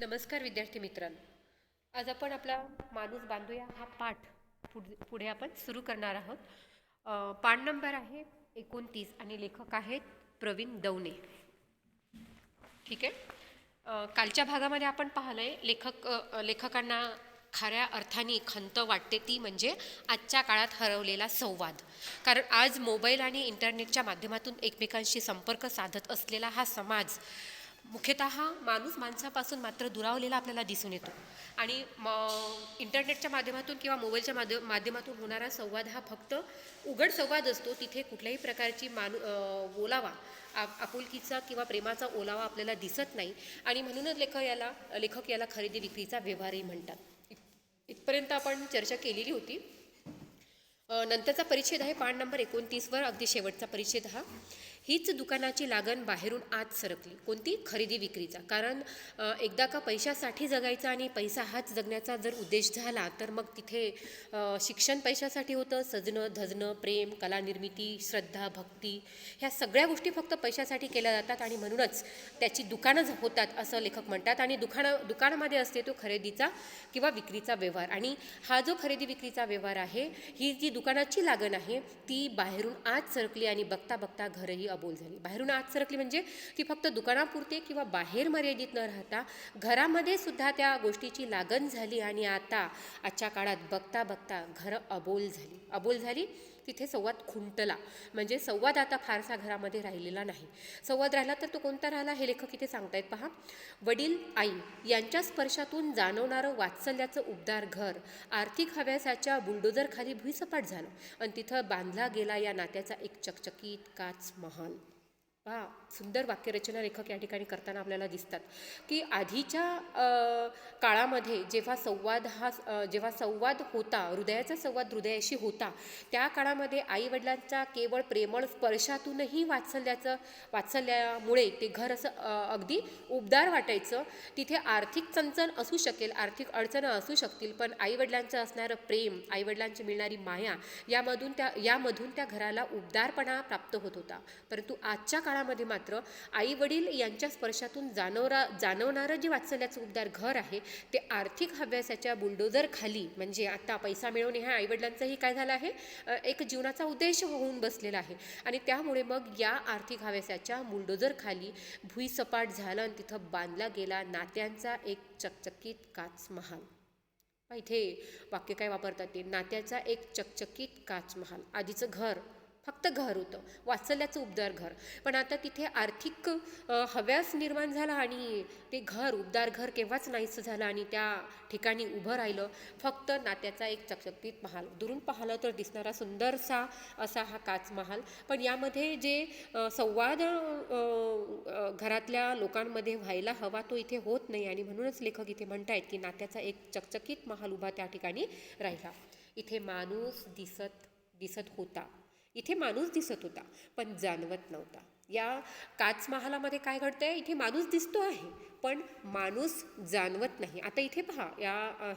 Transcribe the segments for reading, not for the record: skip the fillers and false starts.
नमस्कार विद्यार्थी मित्रांनो. आज आपण आपला माणूस बांधूया हा पाठ पुढे आपण सुरू करणार आहोत. पाठ नंबर आहे 29 आणि लेखक आहेत प्रवीण दवणे. ठीक आहे. कालच्या भागामध्ये आपण पाहिलंय लेखकांना खऱ्या अर्थाने खंत वाटते ती म्हणजे आजच्या काळात हरवलेला संवाद. कारण आज मोबाईल आणि इंटरनेटच्या माध्यमातून एकमेकांशी संपर्क साधत असलेला हा समाज मुख्यतः माणूस माणसापासून मात्र दुरावलेला आपल्याला दिसून येतो. आणि इंटरनेटच्या माध्यमातून किंवा मोबाईलच्या माध्यमातून होणारा संवाद हा फक्त उघड संवाद असतो. तिथे कुठल्याही प्रकारची ओलावा आपुलकीचा किंवा प्रेमाचा ओलावा आपल्याला दिसत नाही. आणि म्हणूनच लेखक याला खरेदी विक्रीचा व्यवहारही म्हणतात. इथपर्यंत आपण चर्चा केलेली होती. नंतरचा परिच्छेद आहे पान नंबर 29वर अगदी शेवटचा परिच्छेद हा. हीच दुकानाची लागण बाहेरून आत सरकली. कोणती? खरेदी विक्रीचा. कारण एकदा का पैशासाठी जगायचा आणि पैसा हाच जगण्याचा जर उद्देश झाला तर मग तिथे शिक्षण पैशासाठी होतं, सजणं धजणं, प्रेम, कला निर्मिती, श्रद्धा, भक्ती ह्या सगळ्या गोष्टी फक्त पैशासाठी केल्या जातात आणि म्हणूनच त्याची दुकानं होतात असं लेखक म्हणतात. आणि दुकानामध्ये असते तो खरेदीचा किंवा विक्रीचा व्यवहार. आणि हा जो खरेदी विक्रीचा व्यवहार आहे, ही जी दुकानाची लागण आहे ती बाहेरून आत सरकली आणि बघता बघता घरही अबोल झाली. बाहेरून आत सरकली म्हणजे ती फक्त दुकानापुरते किंवा बाहेर मर्यादित न राहता घरामध्ये सुद्धा त्या गोष्टीची लागण झाली. आणि आजच्या काळात बघता बघता घरं अबोल झाली. तिथे संवाद खुंटला. म्हणजे संवाद आता फारसा घरामध्ये राहिलेला नाही. संवाद राहिला तर तो कोणता राहिला हे लेखक इथे सांगतायत पहा. वडील आई यांच्या स्पर्शातून जाणवणारं वात्सल्याचं उबदार घर आर्थिक हव्यासाच्या बुलडोजर खाली भुईसपाट झालं आणि तिथं बांधला गेला या नात्याचा एक चकचकीत काच महाल. पहा, सुंदर वाक्यरचना लेखक या ठिकाणी करताना आपल्याला दिसतात की आधीच्या काळामध्ये जेव्हा संवाद होता, हृदयाचा संवाद हृदयाशी होता, त्या काळामध्ये आईवडिलांच्या केवळ प्रेमळ स्पर्शातूनही वात्सल्यामुळे ते घर असं अगदी उबदार वाटायचं. तिथे आर्थिक चणचण असू शकेल, आर्थिक अडचणं असू शकतील, पण आईवडिलांचं असणारं प्रेम, आईवडिलांची मिळणारी माया यामधून त्या घराला उबदारपणा प्राप्त होत होता. परंतु आजच्या काळामध्ये मात्र आई वडील यांच्या स्पर्शातून जाणवणारं जे वात्सल्याचं उबदार घर आहे ते आर्थिक हव्यासाच्या बुलडोजर खाली, म्हणजे आता पैसा मिळवणे ह्या आईवडिलांचाही काय झालं आहे, एक जीवनाचा उद्देश होऊन बसलेला आहे. आणि त्यामुळे मग या आर्थिक हव्यासाच्या बुलडोजर खाली भुईसपाट झालं आणि तिथं बांधला गेला नात्यांचा एक चकचकीत काच महाल. इथे वाक्य काय वापरतात ते, नात्याचा एक चकचकीत काच महाल. आधीचं घर फक्त घर होतं, वात्सल्याचं उबदार घर, पण आता तिथे आर्थिक हव्यास निर्माण झाला आणि ते घर, उबदार घर केव्हाच नाहीसं झालं आणि त्या ठिकाणी उभं राहिलं फक्त नात्याचा एक चकचकीत महाल. दुरून पाहिलं तर दिसणारा सुंदरसा असा हा काच महाल, पण यामध्ये जे संवाद घरातल्या लोकांमध्ये व्हायला हवा तो इथे होत नाही. आणि म्हणूनच लेखक इथे म्हणतायत की नात्याचा एक चकचकीत महाल उभा त्या ठिकाणी राहिला. इथे माणूस दिसत होता. इथे माणूस दिसत होता पण जाणवत नव्हता. या काच महालामध्ये काय घडतंय, इथे माणूस दिसतो आहे पण माणूस जाणवत नाही. आता इथे पहा,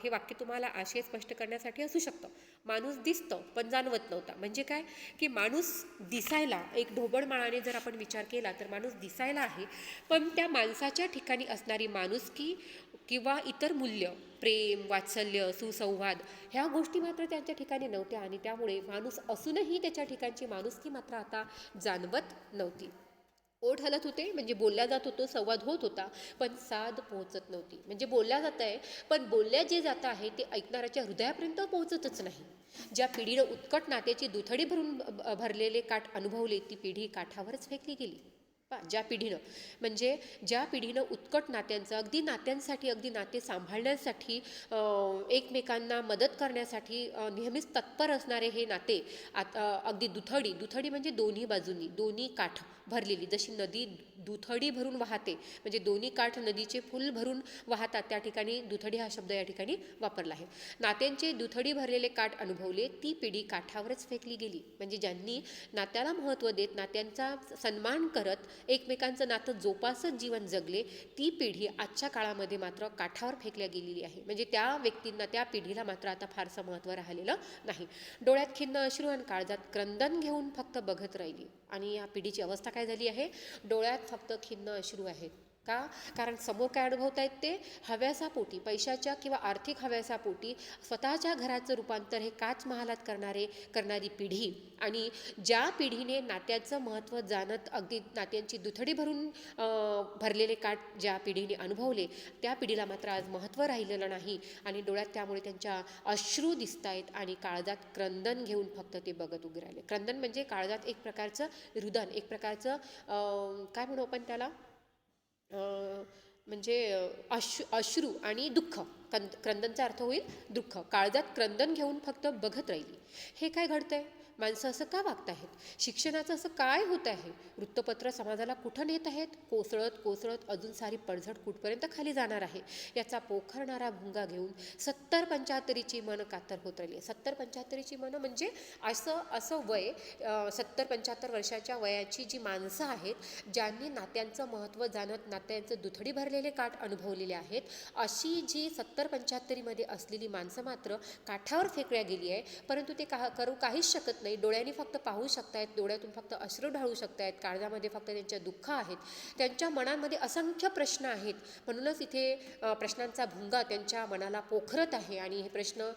हे वाक्य तुम्हाला आशय स्पष्ट करण्यासाठी असू शकतं. माणूस दिसतं पण जाणवत नव्हता म्हणजे काय, की माणूस दिसायला, एक ढोबळ माळाने जर आपण विचार केला तर माणूस दिसायला आहे, पण त्या माणसाच्या ठिकाणी असणारी माणुसकी किंवा इतर मूल्य, प्रेम, वात्सल्य, सुसंवाद ह्या गोष्टी मात्र त्यांच्या ठिकाणी नव्हत्या. आणि त्यामुळे माणूस असूनही त्याच्या ठिकाणची माणुसकी मात्र आता जाणवत नव्हती. ओठ हलत होते म्हणजे बोलल्या जात होतो, संवाद होत होता, पण साध पोहोचत नव्हती. म्हणजे बोलल्या जात आहे पण बोलल्या जे जात आहे ते ऐकणाऱ्याच्या हृदयापर्यंत पोहोचतच नाही. ज्या पिढीनं उत्कट नात्याची दुथडी भरलेले काठ अनुभवले ती पिढी काठावरच फेकली गेली. ज्या पिढीनं उत्कट नात्यांचं, अगदी नाते सांभाळण्यासाठी, एकमेकांना मदत करण्यासाठी नेहमीच तत्पर असणारे हे नाते आता अगदी दुथडी म्हणजे दोन्ही बाजूंनी दोन्ही काठ भरलेली, जशी नदी दुथडी भरून वाहते म्हणजे दोन्ही काठ नदीचे फुल भरून वाहतात, त्या ठिकाणी दुथडी हा शब्द या ठिकाणी वापरला आहे. नात्यांचे दुथडी भरलेले काठ अनुभवले ती पिढी काठावरच फेकली गेली. म्हणजे ज्यांनी नात्याला महत्त्व देत, नात्यांचा सन्मान करत एकमेकांचं नातं जोपासत जीवन जगले, ती पिढी आजच्या काळामध्ये मात्र काठावर फेकल्या गेलेली आहे. म्हणजे त्या व्यक्तींना, त्या पिढीला मात्र आता फारसं महत्त्व राहिलेलं नाही. डोळ्यात खिन्न अश्रू आणि काळजात क्रंदन घेऊन फक्त बघत राहिली. आणि या पिढीची अवस्था काय झाली आहे, डोळ्यात फक्त खिन्न अश्रू आहेत का? कारण समोर काय अनुभवतायत ते हव्यासापोटी, पैशाच्या किंवा आर्थिक हव्यासापोटी स्वतःच्या घराचं रूपांतर हे काच महालात करणारी पिढी, आणि ज्या पिढीने नात्याचं महत्त्व जाणत अगदी नात्यांची दुथडी भरलेले काठ ज्या पिढीने अनुभवले, त्या पिढीला मात्र आज महत्त्व राहिलेलं नाही आणि डोळ्यात त्यामुळे त्यांच्या अश्रू दिसत आहेत आणि काळजात क्रंदन घेऊन फक्त ते बघत उभे राहिले. क्रंदन म्हणजे काळजात एक प्रकारचं रुदन, एक प्रकारचं काय म्हणू आपण त्याला, म्हणजे अश्रू आणि दुःख. क्रंदनचा अर्थ होईल दुःख. काळजात क्रंदन घेऊन फक्त बघत राहिली. हे काय घडतंय? माणसं असं का वागत आहेत? शिक्षणाचं असं काय होत आहे? वृत्तपत्र समाजाला कुठं नेत आहेत? कोसळत कोसळत अजून सारी पडझड कुठपर्यंत खाली जाणार आहे याचा पोखरणारा भुंगा घेऊन 70-75ची मनं कातर होत राहिली. 70-75ची मनं म्हणजे असं वय, 70-75 वर्षाच्या वयाची जी माणसं आहेत, ज्यांनी नात्यांचं महत्त्व जाणत नात्यांचं दुथडी भरलेले काठ अनुभवलेले आहेत, अशी जी 70-75मध्ये असलेली माणसं मात्र काठावर फेकल्या गेली आहे. परंतु ते करू काहीच शकत नाही. डोळ्यांनी फक्त पाहू शकतायत, डोळ्यातून फक्त अश्रू ढाळू शकतायत, काळजामध्ये फक्त त्यांच्या दुःख आहेत, त्यांच्या मनांमध्ये असंख्य प्रश्न आहेत. म्हणूनच इथे प्रश्नांचा भुंगा त्यांच्या मनाला पोखरत आहे आणि हे प्रश्न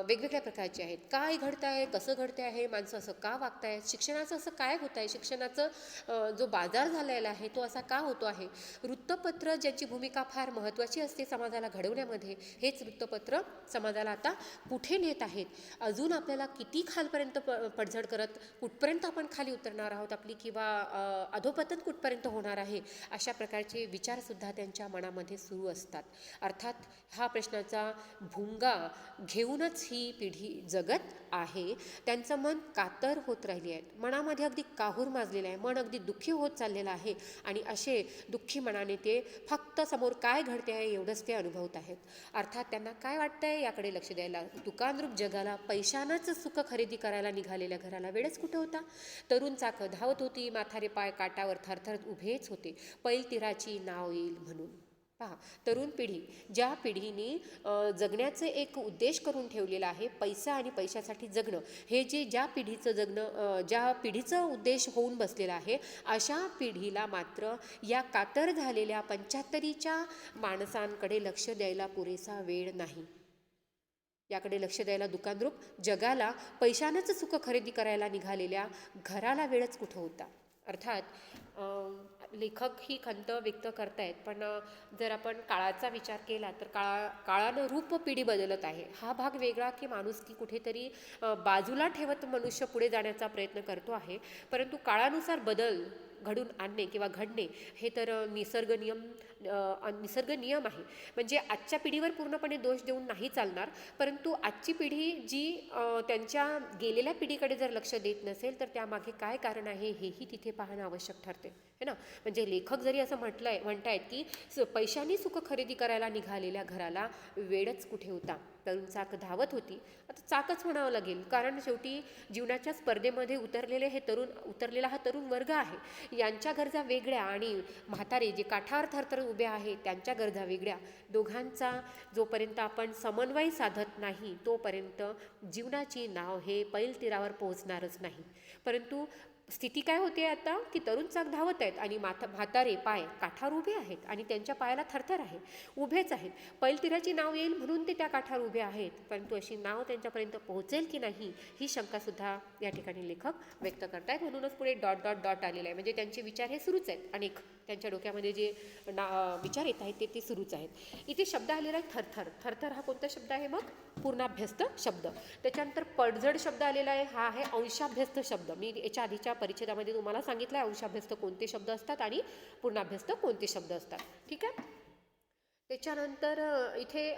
वेगवेगळ्या प्रकारचे आहेत. काय घडत आहे? कसं घडते आहे? माणसं असं का वागत आहेत? शिक्षणाचं असं काय होत आहे? शिक्षणाचं जो बाजार झालेला आहे तो असा का होतो आहे? वृत्तपत्र ज्याची भूमिका फार महत्त्वाची असते समाजाला घडवण्यामध्ये, हेच वृत्तपत्र समाजाला आता कुठे नेत आहेत? अजून आपल्याला किती खालपर्यंत पडझड करत कुठपर्यंत आपण खाली उतरणार आहोत आपली, किंवा अधोपतन कुठपर्यंत होणार आहे, अशा प्रकारचे विचारसुद्धा त्यांच्या मनामध्ये सुरू असतात. अर्थात हा प्रश्नाचा भुंगा घेऊनच ही पिढी जगत आहे. त्यांचं मन कातर होत राहिली आहे, मनामध्ये अगदी काहूर माजलेलं आहे, मन अगदी दुःखी होत चाललेलं आहे आणि असे दुःखी मनाने ते फक्त समोर काय घडते आहे एवढंच ते अनुभवत आहेत. अर्थात त्यांना काय वाटतंय याकडे लक्ष द्यायला. दुकानरूप जगाला पैशानंच सुख खरेदी करायला निघालेल्या घराला वेळच कुठे होता? तरुण चाकं धावत होती, माथारे पाय काटावर थरथर उभेच होते, पैलतीराची नाव येईल म्हणून. पहा, तरुण पिढी, ज्या पिढीने जगण्याचं एक उद्देश करून ठेवलेला आहे, पैसा आणि पैशासाठी जगणं, हे ज्या पिढीचं उद्देश होऊन बसलेला आहे, अशा पिढीला मात्र या कातर झालेल्या 75च्या माणसांकडे लक्ष द्यायला पुरेसा वेळ नाही. याकडे लक्ष द्यायला दुकानरूप जगाला पैशानंच सुख खरेदी करायला निघालेल्या घराला वेळच कुठं होता? अर्थात लेखक ही खंत व्यक्त करतायत, पण जर आपण काळाचा विचार केला तर काळानं रूप पिढी बदलत आहे. हा भाग वेगळा की माणुसकी कुठेतरी बाजूला ठेवत मनुष्य पुढे जाण्याचा प्रयत्न करतो आहे, परंतु काळानुसार बदल घडून आणणे किंवा घडणे हे तर निसर्ग नियम आहे. म्हणजे आजच्या पिढीवर पूर्णपणे दोष देऊन नाही चालणार, परंतु आजची पिढी जी त्यांच्या गेलेल्या पिढीकडे जर लक्ष देत नसेल तर त्यामागे काय कारण आहे हेही तिथे पाहणं आवश्यक ठरते, है ना. म्हणजे लेखक जरी असं म्हणतायत की पैशाने सुख खरेदी करायला निघालेल्या घराला वेळच कुठे होता? तरुण चाक धावत होती. आता चाकच म्हणावं लागेल, कारण शेवटी जीवनाच्या स्पर्धेमध्ये उतरलेला हा तरुण वर्ग आहे. यांच्या गरजा वेगळ्या आणि म्हातारे जे काठावर थरथर उभे आहेत त्यांच्या गरजा वेगळ्या. दोघांचा जोपर्यंत आपण समन्वय साधत नाही तोपर्यंत जीवनाची नाव हे पैलतीरावर पोहोचणारच नाही. परंतु स्थिती काय होते आता की तरुण चाक धावत आहेत आणि म्हातारे पाय काठावर उभे आहेत आणि त्यांच्या पायाला थरथर आहे, उभेच आहेत. पैलतीराची नाव येईल म्हणून ते त्या काठावर उभे आहेत, परंतु अशी नाव त्यांच्यापर्यंत पोहोचेल की नाही ही शंकासुद्धा या ठिकाणी लेखक व्यक्त करतायत. म्हणूनच पुढे डॉट डॉट डॉट आलेलं आहे. म्हणजे त्यांचे विचार हे सुरूच आहेत, अनेक त्यांच्या डोक्यामध्ये जे विचार येत आहेत ते सुरूच आहेत. इथे शब्द आलेला आहे थरथर. थरथर हा कोणता शब्द आहे? मग पूर्णाभ्यस्त शब्द. त्याच्यानंतर पडझड शब्द आलेला आहे, हा आहे अंशाभ्यस्त शब्द. मी याच्या आधीच्या परिच्छेदामध्ये तुम्हाला सांगितलं आहे अंशाभ्यस्त कोणते शब्द असतात आणि पूर्णाभ्यस्त कोणते शब्द असतात. ठीक आहे. त्याच्यानंतर इथे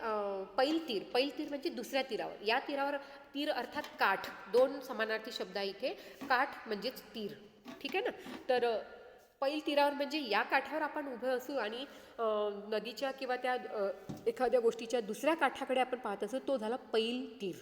पैलतीर म्हणजे दुसऱ्या तीरावर. या तीरावर, तीर अर्थात काठ, दोन समानार्थी शब्द आहे इथे. काठ म्हणजेच तीर. ठीक आहे ना. तर पैल तीरावर म्हणजे या काठावर आपण उभे असू आणि नदीच्या किंवा त्या एखाद्या गोष्टीच्या दुसऱ्या काठाकडे आपण पाहत असू, तो झाला पैल तीर.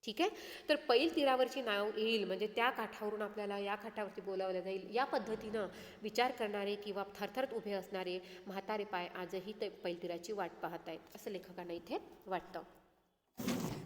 ठीक आहे. तर पैल तीरावरची नाव येईल म्हणजे त्या काठावरून आपल्याला या काठावरती बोलावलं जाईल. या पद्धतीनं विचार करणारे किंवा थरथरत उभे असणारे म्हातारे पाय आजही ते पैल तीराची वाट पाहत आहेत असं लेखकांना इथे वाटतं.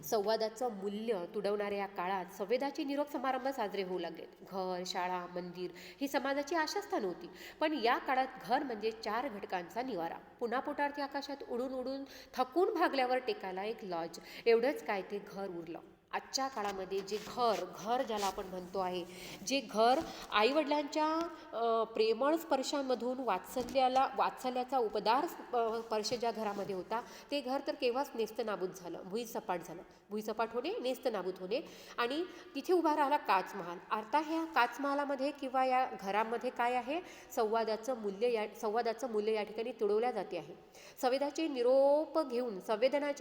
संवादाचं मूल्य तुडवणाऱ्या या काळात संवेदाचे निरोप समारंभ साजरे होऊ लागलेत. घर, शाळा, मंदिर ही समाजाची आशास्थान होती. पण या काळात घर म्हणजे 4 घटकांचा निवारा. पुन्हा पोटार्थी आकाशात उडून उडून थकून भागल्यावर टेकायला एक लॉज, एवढंच काय ते घर उरलं. आजच्या काळामध्ये जे घर ज्याला आपण म्हणतो आहे, जे घर आईवडिलांच्या प्रेमळ स्पर्शामधून वात्सल्याचा उपदार स्पर्श ज्या घरामध्ये होता, ते घर तर केव्हाच नेस्तनाबूत झालं, भुईसपाट झालं. भुईसपाट होणे, नेस्तनाबूत होणे, आणि तिथे उभा राहिला काचमहाल. आता ह्या काचमहालामध्ये किंवा या घरामध्ये काय आहे, संवादाचं मूल्य या ठिकाणी तुडवल्या जाते आहे. संवेदनाचे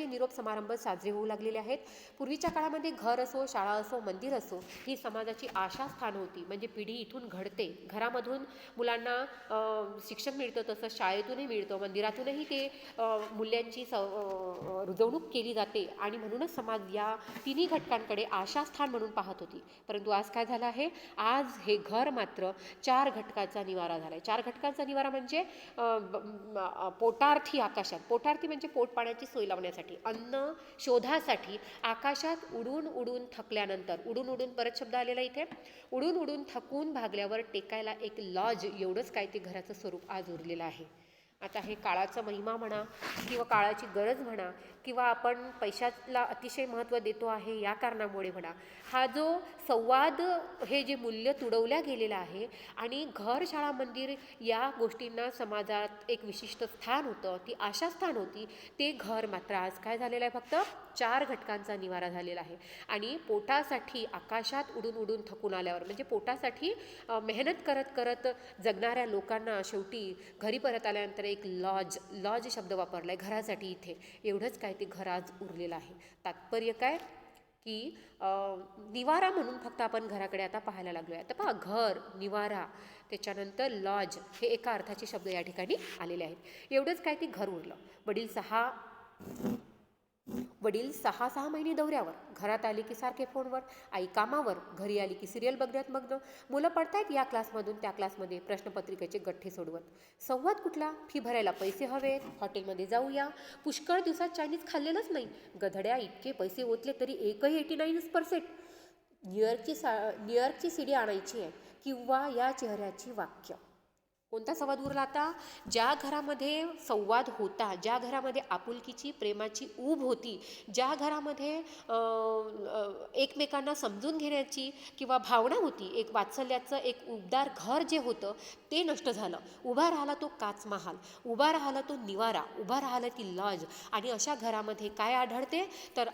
निरोप समारंभ साजरे होऊ लागलेले आहेत. पूर्वीच्या काळामध्ये घर असो, शाळा असो, मंदिर असो, ही समाजाची आशास्थान होती. म्हणजे पिढी इथून घडते. घरामधून मुलांना शिक्षण मिळतं, तसं शाळेतूनही मिळतं, मंदिरातूनही ते मूल्यांची रुजवणूक केली जाते. आणि म्हणूनच समाज या तिन्ही घटकांकडे आशास्थान म्हणून पाहत होती. परंतु आज काय झालं आहे, आज हे घर मात्र 4 घटकाचा निवारा झाला आहे. 4 घटकांचा निवारा म्हणजे पोटार्थी आकाशात, पोटार्थी म्हणजे पोट पाण्याची सोय लावण्यासाठी, अन्न शोधासाठी आकाशात उडून उडून थकल्यानंतर, उडून उडून परत शब्द आलेला इथे, उडून उडून थकून भागल्यावर टेकायला एक लॉज, एवढंच काय ते घराचं स्वरूप आज उरलेलं आहे. आता हे काळाचा महिमा म्हणा किंवा काळाची गरज म्हणा किंवा आपण पैशाला अतिशय महत्त्व देतो आहे या कारणामुळे म्हणा, हा जो संवाद, हे जे मूल्य तुडवल्या गेलेलं आहे, आणि घर, शाळा, मंदिर या गोष्टींना समाजात एक विशिष्ट स्थान होतं, ती आशास्थान होती, ते घर मात्र आज काय झालेलं आहे, फक्त 4 घटकांचा निवारा झालेला आहे. आणि पोटासाठी आकाशात उडून उडून थकून आल्यावर, म्हणजे पोटासाठी मेहनत करत करत जगणाऱ्या लोकांना शेवटी घरी परत आल्यानंतर एक लॉज शब्द वापरला आहे घरासाठी इथे, एवढंच काय ते घर आज उरलेलं आहे. तात्पर्य काय की निवारा म्हणून फक्त आपण घराकडे आता पाहायला लागलो आहे. आता पहा, घर, निवारा, त्याच्यानंतर लॉज, हे एका अर्थाचे शब्द या ठिकाणी आलेले आहेत. एवढंच काय ते घर उरलं. वडील 6 महिने दौऱ्यावर, घरात आली की सारखे फोनवर, आई कामावर, घरी आली की सिरियल बघण्यात मग्न, मुलं पडतायत या क्लासमधून त्या क्लासमध्ये प्रश्नपत्रिकेचे गठ्ठे सोडवत. संवाद कुठला, फी भरायला पैसे हवेत, हॉटेलमध्ये जाऊया, पुष्कळ दिवसात चायनीज खाल्लेलंच नाही, गधड्या इतके पैसे ओतले तरी एकही 89%, न्यूयॉर्कची सीडी आणायची आहे, किंवा या चेहऱ्याची वाक्य. कोणता संवाद उरला आता, ज्या घरामध्ये संवाद होता, ज्या घरामध्ये आपुलकीची, प्रेमाची ऊब होती, ज्या घरामध्ये एकमेकांना समजून घेण्याची किंवा भावना होती, एक वात्सल्याचं एक उबदार घर जे होतं ते नष्ट झालं. उभा राहिला तो काचमहाल, उभा राहिला तो निवारा, उभा राहिला ती लॉज. आणि अशा घरामध्ये काय आढळते तर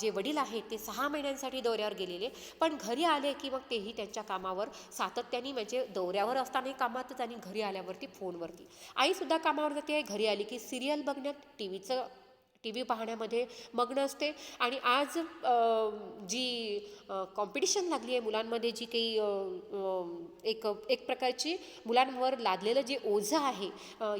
जे वडील आहेत ते 6 महिन्यांसाठी दौऱ्यावर गेलेले, पण घरी आले की मग तेही त्यांच्या कामावर सातत्याने, म्हणजे दौऱ्यावर असतानाही कामातच आणि घरी आल्यावरती फोनवरती. आईसुद्धा कामावर जाते, घरी आली की सिरियल बघण्यात, टी व्ही पाहण्यामध्ये मग्न असते. आणि आज जी कॉम्पिटिशन लागली आहे मुलांमध्ये, जी काही एक प्रकारची मुलांवर लादलेलं जे ओझं आहे,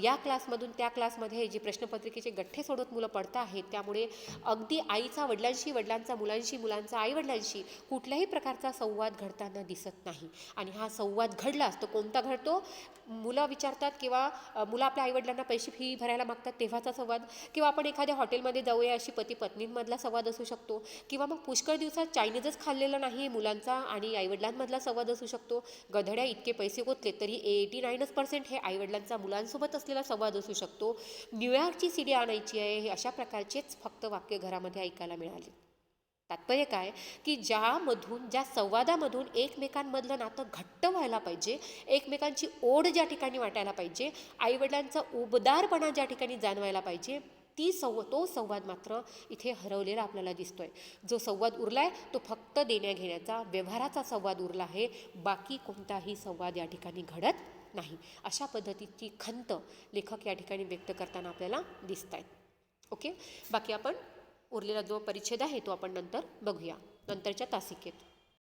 या क्लासमधून त्या क्लासमध्ये जे प्रश्नपत्रिकेचे गठ्ठे सोडत मुलं पडत आहेत, त्यामुळे अगदी आईचा वडिलांशी, वडिलांचा मुलांशी, मुलांचा आईवडिलांशी कुठल्याही प्रकारचा संवाद घडताना दिसत नाही. आणि हा संवाद घडलाच तो कोणता घडतो, मुलं विचारतात किंवा मुलं आपल्या आईवडिलांना पैसे फी भरायला मागतात तेव्हाचा संवाद, किंवा आपण एखाद्या हॉटेलमध्ये जाऊया अशी पती पत्नींमधला संवाद असू शकतो, किंवा मग पुष्कळ दिवसात चायनीजच खाल्लेलं नाही मुलांचा आणि आईवडिलांमधला संवाद असू शकतो, गधड्या इतके पैसे ओतले तरी 89% हे आईवडिलांचा मुलांसोबत असलेला संवाद असू शकतो, न्यूयॉर्कची सीडी आणायची आहे, हे अशा प्रकारचेच फक्त वाक्य घरामध्ये ऐकायला मिळाले. तात्पर्य काय की ज्या संवादामधून एकमेकांमधलं नातं घट्ट व्हायला पाहिजे, एकमेकांची ओढ ज्या ठिकाणी वाटायला पाहिजे, आईवडिलांचा उबदारपणा ज्या ठिकाणी जाणवायला पाहिजे, तो संवाद मात्र इथे हरवलेला आपल्याला दिसतोय. जो संवाद उरलाय तो फक्त देण्या घेण्याचा, व्यवहाराचा संवाद उरला आहे, बाकी कोणताही संवाद या ठिकाणी घडत नाही. अशा पद्धतीची खंत लेखक या ठिकाणी व्यक्त करताना आपल्याला दिसत आहेत. ओके, बाकी आपण उरलेला जो परिच्छेद आहे तो आपण नंतर बघूया, नंतरच्या तासिकेत.